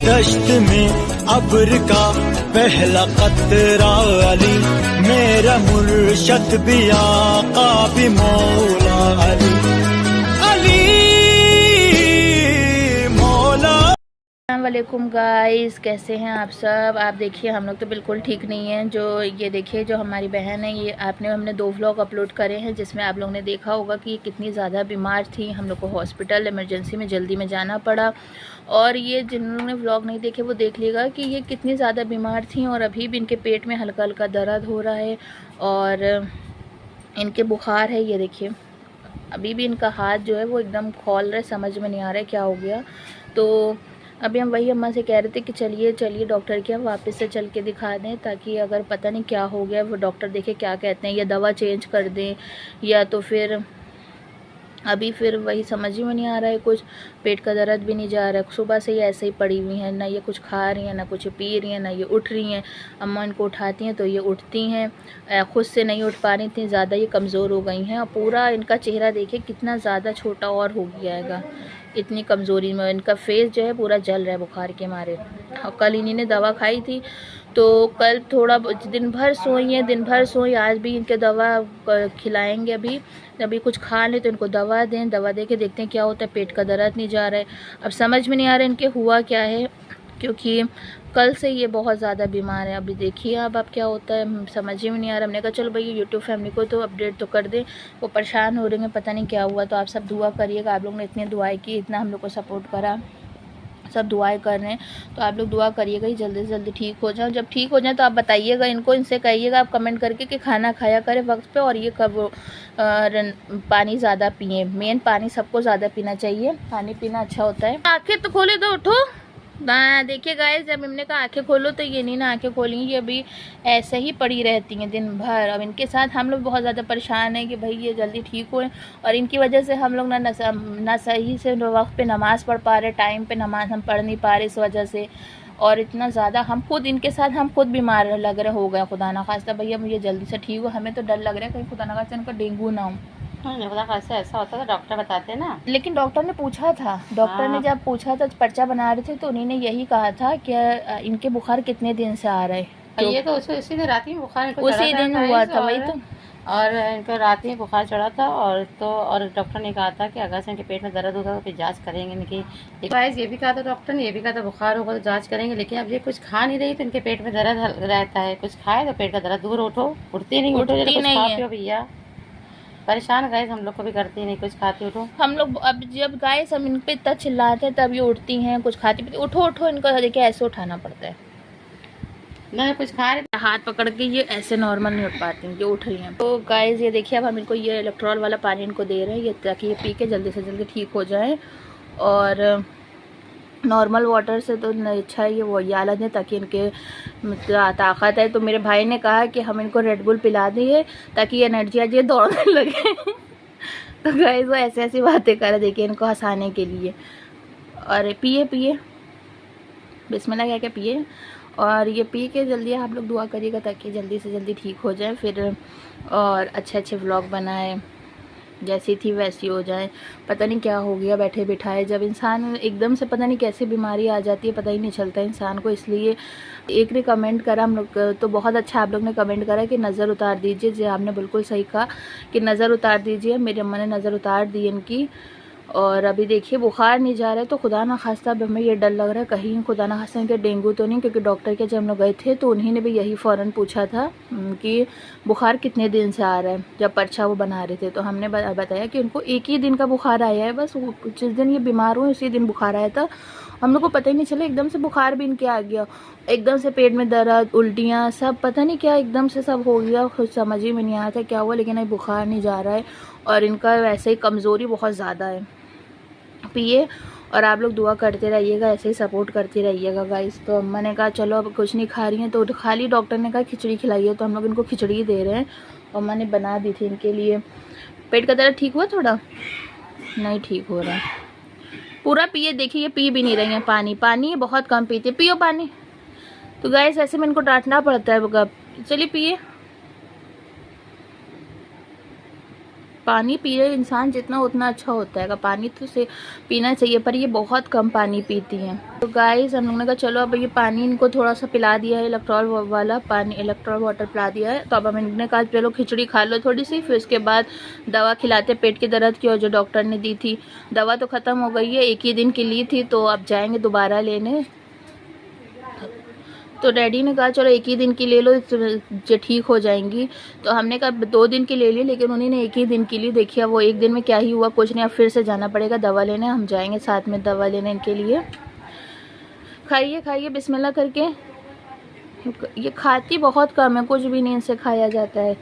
दश्त में अब्र का पहला कतरा अली, मेरा मुर्शद भी आका भी मौला अली, अली मौला। अस्सलामुअलैकुम गाइस, कैसे हैं आप सब। आप देखिए हम लोग तो बिल्कुल ठीक नहीं हैं। जो ये देखिए जो हमारी बहन है, ये हमने 2 व्लॉग अपलोड करे हैं जिसमें आप लोगों ने देखा होगा कि कितनी ज़्यादा बीमार थी। हम लोग को हॉस्पिटल इमरजेंसी में जल्दी में जाना पड़ा। और ये जिन्होंने व्लॉग नहीं देखे वो देख लेगा कि ये कितनी ज़्यादा बीमार थी। और अभी भी इनके पेट में हल्का हल्का दर्द हो रहा है और इनके बुखार है। ये देखिए अभी भी इनका हाथ जो है वो एकदम खोल रहा है, समझ में नहीं आ रहा है क्या हो गया। तो अभी हम वही अम्मा से कह रहे थे कि चलिए डॉक्टर के हम वापस से चल के दिखा दें, ताकि अगर पता नहीं क्या हो गया वो डॉक्टर देखे क्या कहते हैं, या दवा चेंज कर दें, या तो फिर अभी फिर वही समझ ही में नहीं आ रहा है। कुछ पेट का दर्द भी नहीं जा रहा है। सुबह से ही ऐसे ही पड़ी हुई हैं, ना ये कुछ खा रही हैं, ना कुछ पी रही हैं, ना ये उठ रही हैं। अम्मा इनको उठाती हैं तो ये उठती हैं, खुद से नहीं उठ पा रही, इतनी ज़्यादा ये कमज़ोर हो गई हैं। और पूरा इनका चेहरा देखिए कितना ज़्यादा छोटा और हो गया है। इतनी कमज़ोरी में इनका फेस जो है पूरा जल रहा है बुखार के मारे। और कल इन्हीं ने दवा खाई थी, तो कल थोड़ा दिन भर सोई। आज भी इनके दवा खिलाएंगे। अभी कुछ खा लें तो इनको दवा दें, दवा दे के देखते हैं क्या होता है। पेट का दर्द नहीं जा रहा है। अब समझ में नहीं आ रहा है इनके हुआ क्या है, क्योंकि कल से ये बहुत ज़्यादा बीमार है। अभी देखिए अब क्या होता है, समझ ही में नहीं आ रहा। हमने कहा चलो भाई यूट्यूब फैमिली को तो अपडेट तो कर दें, वो परेशान हो रहे हैं, पता नहीं क्या हुआ। तो आप सब दुआ करिएगा। आप लोग ने इतनी दुआएं की, इतना हम लोग को सपोर्ट करा, सब दुआएं कर रहे हैं, तो आप लोग दुआ करिएगा ही जल्दी से जल्दी ठीक हो जाओ। जब ठीक हो जाए तो आप बताइएगा इनसे कहिएगा आप कमेंट करके कि खाना खाया करें वक्त पे, और ये कब पानी ज़्यादा पिए। मेन पानी सबको ज़्यादा पीना चाहिए, पानी पीना अच्छा होता है। आंखें तो खोले तो उठो ना। देखिए गाइस, जब हमने कहा आंखें खोलो तो ये नहीं ना आंखें खोलेंगी, ये अभी ऐसे ही पड़ी रहती हैं दिन भर। अब इनके साथ हम लोग बहुत ज़्यादा परेशान हैं कि भाई ये जल्दी ठीक होए, और इनकी वजह से हम लोग ना सही से वक्त पे नमाज़ पढ़ पा रहे, टाइम पे नमाज हम पढ़ नहीं पा रहे इस वजह से। और इतना ज़्यादा हम खुद बीमार लग रहे हो गए। खुदा ना खास्ता भैया मुझे जल्दी से ठीक हो। हमें तो डर लग रहा है कहीं खुदा ना खास्ता इनका डेंगू ना हो। ऐसा होता है डॉक्टर बताते ना। लेकिन डॉक्टर ने पूछा था, ने जब पूछा था पर्चा बना रहे थे तो उन्हीं ने यही कहा था कि इनके बुखार कितने दिन से आ रहा है। तो ये तो उसी दिन रात में बुखार उसी दिन हुआ था। वही तो, और इनको रात में बुखार चढ़ा था। और डॉक्टर ने कहा था कि अगर से इनके पेट में दर्द होगा तो फिर जांच करेंगे इनकी। ये भी कहा था डॉक्टर ने, ये भी कहा था बुखार होगा तो जांच करेंगे। लेकिन अब ये कुछ खा नहीं रही तो इनके पेट में दर्द रहता है। कुछ खाए तो पेट का दर्द दूर उठती नहीं है भैया। परेशान गाइस हम लोग को भी करती नहीं, कुछ खाती उठो। हम लोग अब जब गाइस हम इन पे इतना चिल्लाते हैं तब ये उठती हैं, कुछ खाती पीती। उठो इनको देखिए ऐसे उठाना पड़ता है। मैं कुछ खा रही, हाथ पकड़ के ये ऐसे नॉर्मल नहीं उठ पाती हैं, ये उठ रही हैं। तो गाइस ये देखिए अब हम इनको ये इलेक्ट्रॉल वाला पानी इनको दे रहे हैं, ये ताकि ये पी के जल्दी से जल्दी ठीक हो जाए। और नॉर्मल वाटर से तो अच्छा है ये वो आला दें ताकि इनके ताकत है। तो मेरे भाई ने कहा कि हम इनको रेड बुल पिला दिए ताकि एनर्जी आ जाए, दौड़ने लगे। तो गाइस वो ऐसी बातें कर देखिए इनको हंसाने के लिए। और पिए बिस्मिल्लाह कह के पिए, और ये पी के जल्दी आप लोग दुआ करिएगा ताकि जल्दी से जल्दी ठीक हो जाए फिर, और अच्छे व्लॉग बनाए, जैसी थी वैसी हो जाए। पता नहीं क्या हो गया बैठे बिठाए, जब इंसान एकदम से पता नहीं कैसी बीमारी आ जाती है, पता ही नहीं चलता इंसान को। इसलिए एक ने कमेंट करा हम लोग तो बहुत अच्छा आप लोग ने कमेंट करा कि नज़र उतार दीजिए। जी आपने बिल्कुल सही कहा कि नज़र उतार दीजिए। मेरी अम्मा ने नज़र उतार दी इनकी। और अभी देखिए बुखार नहीं जा रहा है, तो खुदा ना खास्ता अब हमें ये डर लग रहा है कहीं खुदा ना खास्ता इनके डेंगू तो नहीं, क्योंकि डॉक्टर के जब हम लोग गए थे तो उन्हीं ने भी यही फ़ौरन पूछा था कि बुखार कितने दिन से आ रहा है। जब पर्चा वो बना रहे थे तो हमने बताया कि उनको एक ही दिन का बुखार आया है बस। जिस दिन ये बीमार हुए उसी दिन बुखार आया था। हम लोग को पता ही नहीं चला, एकदम से बुखार भी इनके आ गया, एकदम से पेट में दर्द, उल्टियाँ, सब पता नहीं क्या एकदम से सब हो गया। कुछ समझ ही में नहीं आया था क्या हुआ, लेकिन अभी बुखार नहीं जा रहा है और इनका वैसे ही कमज़ोरी बहुत ज़्यादा है। पिए और आप लोग दुआ करते रहिएगा, ऐसे ही सपोर्ट करते रहिएगा गाइस। तो अम्मा ने कहा चलो अब कुछ नहीं खा रही हैं तो खाली डॉक्टर ने कहा खिचड़ी खिलाइए, तो हम लोग इनको खिचड़ी दे रहे हैं। अम्मा ने बना दी थी इनके लिए। पेट का दर्द ठीक हुआ थोड़ा? नहीं ठीक हो रहा। पूरा पिए, देखिए ये पी भी नहीं रही हैं पानी बहुत कम पीते। पियो पानी। तो गाइस ऐसे में इनको डांटना पड़ता है। चलिए पिए। पानी पिए इंसान जितना उतना अच्छा होता है, पानी तो से पीना चाहिए, पर ये बहुत कम पानी पीती हैं। तो गाइस हम लोगों ने कहा चलो अब ये पानी इनको थोड़ा सा पिला दिया है, इलेक्ट्रॉल वाला पानी, इलेक्ट्रॉल वाटर पिला दिया है। तो अब हमने कहा चलो खिचड़ी खा लो थोड़ी सी, फिर उसके बाद दवा खिलाते पेट के दर्द की, और जो डॉक्टर ने दी थी दवा तो ख़त्म हो गई है, एक ही दिन की ली थी, तो अब जाएंगे दोबारा लेने। तो डैडी ने कहा चलो एक ही दिन की ले लो जो ठीक हो जाएंगी, तो हमने कहा 2 दिन की ले ली, लेकिन उन्होंने एक ही दिन की ली। देखिए वो एक दिन में क्या ही हुआ, कुछ नहीं, अब फिर से जाना पड़ेगा दवा लेने, हम जाएंगे साथ में दवा लेने इनके लिए। खाइए खाइए बिस्मिल्लाह करके, ये खाती बहुत कम है, कुछ भी नहीं इनसे खाया जाता है।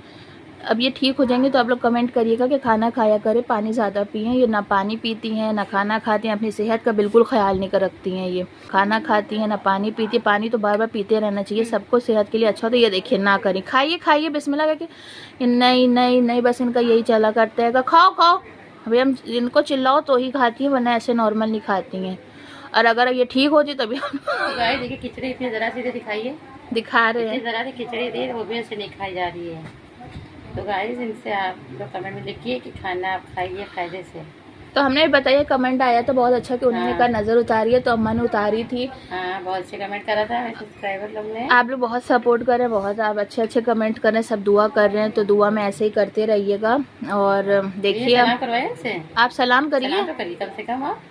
अब ये ठीक हो जाएंगे तो आप लोग कमेंट करिएगा कि खाना खाया करें, पानी ज़्यादा पिएं। ये ना पानी पीती हैं ना खाना खाती हैं, अपनी सेहत का बिल्कुल ख्याल नहीं कर रखती हैं। ये खाना खाती हैं ना पानी पीती है, पानी तो बार बार पीते रहना चाहिए, सबको सेहत के लिए अच्छा। तो ये देखिए ना करें, खाइए खाइए बिस्मिल्लाह करके, नहीं नहीं नहीं, बस इनका यही चला करता है, खाओ खाओ। अभी हम इनको चिल्लाओ तो ही खाती हैं, वरना ऐसे नॉर्मल नहीं खाती हैं। और अगर ये ठीक होती तभी देखिए खिचड़ी इतनी ज़रा सी दिखाइए, दिखा रहे हैं ज़रा सी खिचड़ी दी, वो भी ऐसे नहीं खाई जा रही है। तो गाइस इनसे आप लोग कमेंट में लिखिए कि खाना आप खाइए कायदे से। तो हमने बताया, कमेंट आया था बहुत अच्छा कि उन्होंने कहा नज़र उतारी है, तो अम्मा ने उतारी थी। हाँ बहुत अच्छे कमेंट करा था सब्सक्राइबर लोग ने। आप लोग बहुत सपोर्ट कर रहे हैं, बहुत आप अच्छे अच्छे कमेंट कर रहे हैं, सब दुआ कर रहे हैं, तो दुआ में ऐसे ही करते रहिएगा। और देखिए आप सलाम करिए, कम से कम आप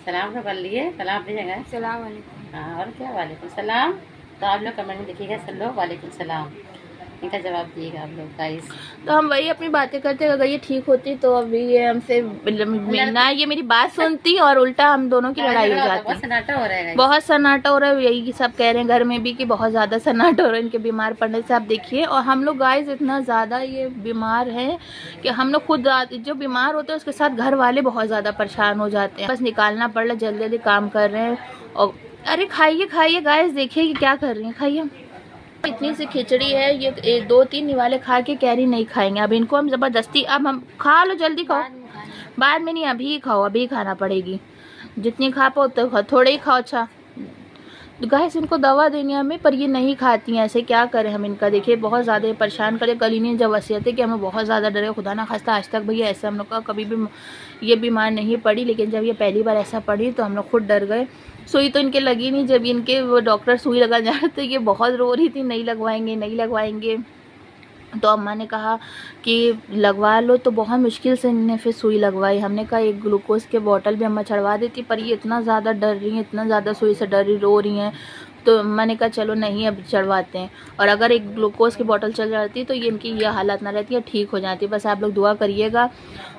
सलाम तो कर लिए, सलाम अपनी जगह। सलाम वालेकुम। हाँ और क्या, वालेकुम सलाम। तो आप लोग कमेंट में लिखिएगा सब लोग वालेकुम सलाम, इनका जवाब दिएगा आप लोग गाइस। तो हम वही अपनी बातें करते हैं, अगर ये ठीक होती तो अभी ये हमसे मिलना, ये मेरी बात सुनती और उल्टा हम दोनों की लड़ाई हो जाती। बहुत सन्नाटा हो रहा है, बहुत सन्नाटा हो रहा है, यही सब कह रहे हैं घर में भी कि बहुत ज़्यादा सन्नाटा हो रहा है इनके बीमार पड़ने से। आप देखिए, और हम लोग गाइस इतना ज़्यादा ये बीमार हैं कि हम लोग खुद जो बीमार होते हैं उसके साथ घर वाले बहुत ज़्यादा परेशान हो जाते हैं। बस निकालना पड़ रहा है, जल्दी जल्दी काम कर रहे हैं। और अरे खाइए खाइए गाइस, देखिए कि क्या कर रही हैं, खाइए। इतनी सी खिचड़ी है, ये 2-3 निवाले खा के कह रही नहीं खाएंगे। अब इनको हम ज़बरदस्ती, अब हम खा लो जल्दी खाओ, बाद में नहीं, अभी खाओ, अभी खाना पड़ेगी, जितनी खा पाओ तो थोड़े ही खाओ। अच्छा गाइस इनको दवा देनी है हमें, पर ये नहीं खाती हैं, ऐसे क्या करें हम इनका। देखिए बहुत ज़्यादा परेशान करें। कल इन्हें जब वसीयत है कि हमें बहुत ज़्यादा डरे, खुदा ना खास्ता आज तक भैया ऐसा हम लोग का कभी भी ये बीमार नहीं पड़ी, लेकिन जब ये पहली बार ऐसा पड़ी तो हम लोग खुद डर गए। सुई तो इनके लगी नहीं, जब इनके वो डॉक्टर सुई लगा जा रहे थे ये बहुत रो रही थी, नहीं लगवाएंगे नहीं लगवाएंगे। तो अम्मा ने कहा कि लगवा लो, तो बहुत मुश्किल से इन्हें फिर सुई लगवाई। हमने कहा एक ग्लूकोज के बोतल भी अम्मा चढ़वा देती, पर ये इतना ज़्यादा डर रही हैं, इतना ज़्यादा सुई से डर रही, रो रही हैं। तो अम्मा ने कहा चलो नहीं अब चढ़वाते हैं, और अगर एक ग्लूकोज की बोतल चल जाती तो ये इनकी ये हालत ना रहती है, ठीक हो जाती। बस आप लोग दुआ करिएगा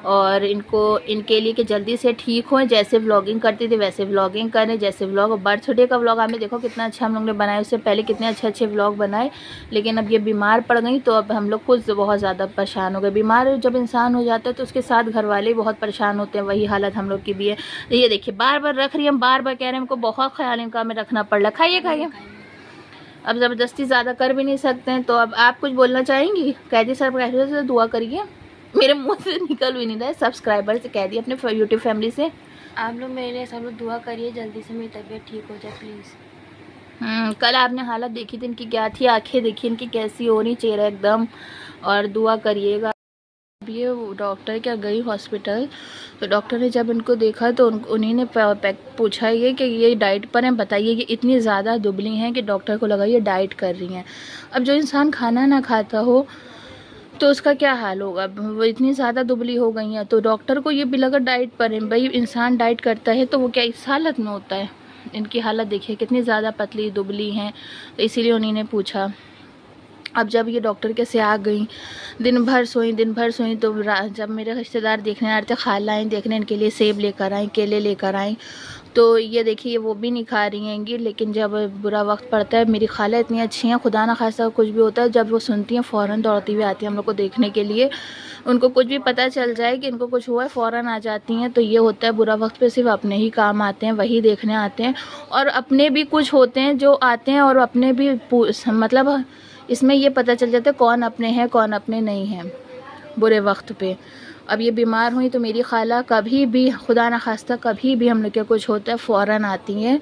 और इनके लिए कि जल्दी से ठीक हों। जैसे व्लॉगिंग करती थी वैसे व्लॉगिंग करें, जैसे व्लॉग बर्थडे का व्लॉग आपने देखो कितना अच्छा हम लोग ने बनाया, उससे पहले कितने अच्छे अच्छे व्लॉग बनाए। लेकिन अब ये बीमार पड़ गई तो अब हम लोग खुद बहुत ज़्यादा परेशान हो गए। बीमार जब इंसान हो जाता है तो उसके साथ घर वाले बहुत परेशान होते हैं, वही हालत हम लोग की भी है। ये देखिए बार बार रख रही है, हम बार बार कह रहे हैं, हमको बहुत ख्याल इनका हमें रखना पड़ रहा। खाइए खाइए, अब ज़बरदस्ती ज़्यादा कर भी नहीं सकते हैं। तो अब आप कुछ बोलना चाहेंगी? कैदी सर कैसे से दुआ करिए, मेरे मुंह से निकल भी नहीं रहा है। सब्सक्राइबर से कह दिए, अपने यूट्यूब फैमिली से आप लोग मेरे लिए सब लोग दुआ करिए, जल्दी से मेरी तबीयत ठीक हो जाए प्लीज़। कल आपने हालत देखी थी इनकी क्या थी, आंखें देखी इनकी कैसी हो रही, चेहरा एकदम, और दुआ करिएगा। ये डॉक्टर क्या गई हॉस्पिटल, तो डॉक्टर ने जब इनको देखा तो उन्हीं ने पूछा ये कि ये डाइट पर हैं, बताइए। ये इतनी ज़्यादा दुबली हैं कि डॉक्टर को लगा ये डाइट कर रही हैं। अब जो इंसान खाना ना खाता हो तो उसका क्या हाल होगा। वो इतनी ज़्यादा दुबली हो गई हैं, तो डॉक्टर को ये भी लगा डाइट पर है। भाई इंसान डाइट करता है तो वो क्या इस हालत में होता है। इनकी हालत देखिए कितनी ज़्यादा पतली दुबली हैं, तो इसीलिए उन्हीं ने पूछा। अब जब ये डॉक्टर के से आ गई, दिन भर सोई तो जब मेरे रिश्तेदार देखने आ रहे थे, खालाएँ देखने, इनके लिए सेब लेकर आई, केले लेकर आई, तो ये देखिए वो भी नहीं खा रही हैंगी। लेकिन जब बुरा वक्त पड़ता है, मेरी खाला इतनी अच्छी हैं, खुदा ना खासा कुछ भी होता है, जब वो सुनती हैं फ़ौरन दौड़ती हुई आती हैं हम लोग को देखने के लिए। उनको कुछ भी पता चल जाए कि इनको कुछ हुआ है, फ़ौरन आ जाती हैं। तो ये होता है बुरा वक्त पे सिर्फ अपने ही काम आते हैं, वही देखने आते हैं। और अपने भी कुछ होते हैं जो आते हैं और अपने भी मतलब इसमें ये पता चल जाता है कौन अपने हैं कौन अपने नहीं हैं बुरे वक्त पे। अब ये बीमार हुई तो मेरी खाला कभी भी, खुदा न खास्ता कभी भी हम लोग के कुछ होता है फ़ौरन आती हैं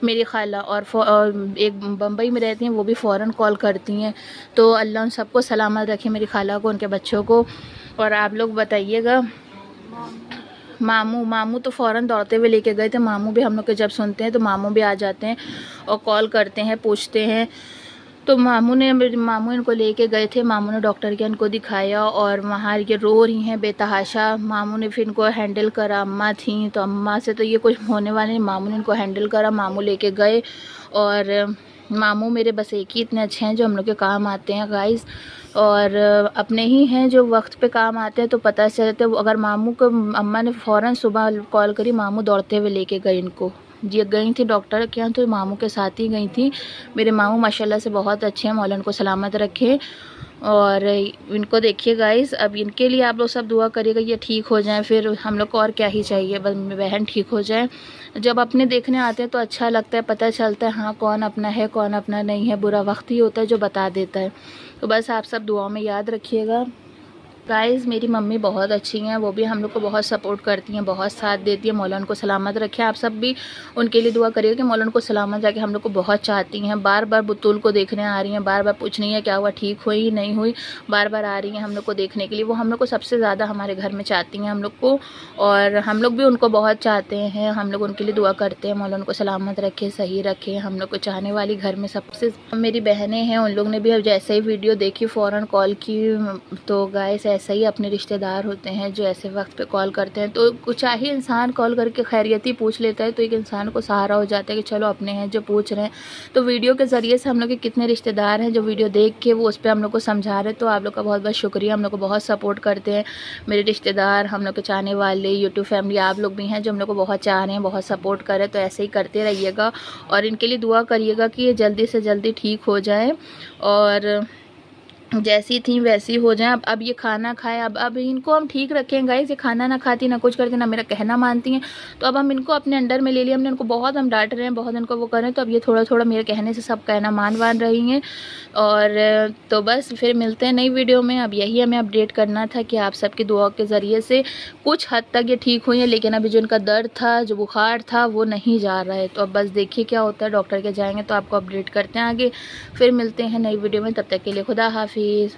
मेरी खाला, और एक बम्बई में रहती हैं, वो भी फ़ौरन कॉल करती हैं। तो अल्लाह उन सबको सलामत रखे, मेरी खाला को, उनके बच्चों को। और आप लोग बताइएगा। मामू तो फ़ौरन दौड़ते हुए लेके गए थे। मामू भी हम लोग के जब सुनते हैं तो मामू भी आ जाते हैं और कॉल करते हैं, पूछते हैं। तो मामू इनको लेके गए थे। मामू ने डॉक्टर के इनको दिखाया और वहाँ ये रो रही हैं बेतहाशा। मामू ने फिर इनको हैंडल करा। अम्मा थी तो अम्मा से तो ये कुछ होने वाला नहीं। मामू ने इनको हैंडल करा, मामू लेके गए। और मामू मेरे बस एक ही इतने अच्छे हैं जो हम लोग के काम आते हैं गाइस, और अपने ही हैं जो वक्त पे काम आते हैं। तो पता चलता है अगर मामू को अम्मा ने फ़ौरन सुबह कॉल करी, मामू दौड़ते हुए लेके गए इनको। जी गई थी डॉक्टर के यहाँ तो मामू के साथ ही गई थी। मेरे मामू माशाल्लाह से बहुत अच्छे हैं, मौला उनको सलामत रखे। और इनको देखिए गाइस, अब इनके लिए आप लोग सब दुआ करिएगा ये ठीक हो जाएं। फिर हम लोग को और क्या ही चाहिए, बस बहन ठीक हो जाए। जब अपने देखने आते हैं तो अच्छा लगता है, पता चलता है हाँ कौन अपना है कौन अपना नहीं है। बुरा वक्त ही होता है जो बता देता है। तो बस आप सब दुआओं में याद रखिएगा गाइज़। मेरी मम्मी बहुत अच्छी हैं, वो भी हम लोग को बहुत सपोर्ट करती हैं, बहुत साथ देती है। मौला उनको सलामत रखे। आप सब भी उनके लिए दुआ करिएगा कि मौला उनको सलामत रखे। हम लोग को बहुत चाहती हैं, बार बार बुतूल को देखने आ रही हैं, बार बार पूछ रही हैं क्या हुआ, ठीक हुई नहीं हुई, बार बार आ रही हैं हम लोग को देखने के लिए। वो हम लोग को सबसे ज़्यादा हमारे घर में चाहती हैं हम लोग को, और हम लोग भी उनको बहुत चाहते हैं। हम लोग उनके लिए दुआ करते हैं, मौला उनको सलामत रखे, सही रखे। हम लोग को चाहने वाली घर में सबसे मेरी बहनें हैं, उन लोग ने भी अब जैसे ही वीडियो देखी फ़ौरन कॉल की। तो गाइस ऐसा ही अपने रिश्तेदार होते हैं जो ऐसे वक्त पे कॉल करते हैं। तो चाहे इंसान कॉल करके खैरियत ही पूछ लेता है तो एक इंसान को सहारा हो जाता है कि चलो अपने हैं जो पूछ रहे हैं। तो वीडियो के ज़रिए से हम लोग के कितने रिश्तेदार हैं जो वीडियो देख के वो उस पर हम लोग को समझा रहे हैं। तो आप लोग का बहुत बहुत शुक्रिया, हम लोग को बहुत सपोर्ट करते हैं मेरे रिश्तेदार, हम लोग के चाहने वाले, यूट्यूब फैमिली आप लोग भी हैं जो हम लोग को बहुत चाह रहे हैं, बहुत सपोर्ट कर रहे हैं। तो ऐसे ही करते रहिएगा और इनके लिए दुआ करिएगा कि ये जल्दी से जल्दी ठीक हो जाए और जैसी थी वैसी हो जाए। अब ये खाना खाए, अब इनको हम ठीक रखें गाइस। ये खाना ना खाती, ना कुछ करती, ना मेरा कहना मानती हैं। तो अब हम इनको अपने अंडर में ले लिया हमने। इनको बहुत हम डांट रहे हैं, बहुत इनको वो कर रहे हैं। तो अब ये थोड़ा थोड़ा मेरे कहने से सब कहना मान रही हैं। और तो बस फिर मिलते हैं नई वीडियो में। अब यही हमें अपडेट करना था कि आप सबकी दुआ के ज़रिए से कुछ हद तक ये ठीक हुई है, लेकिन अभी जो इनका दर्द था, जो बुखार था, वो नहीं जा रहा है। तो अब बस देखिए क्या होता है, डॉक्टर के जाएंगे तो आपको अपडेट करते हैं आगे। फिर मिलते हैं नई वीडियो में, तब तक के लिए खुदा हाफिज़।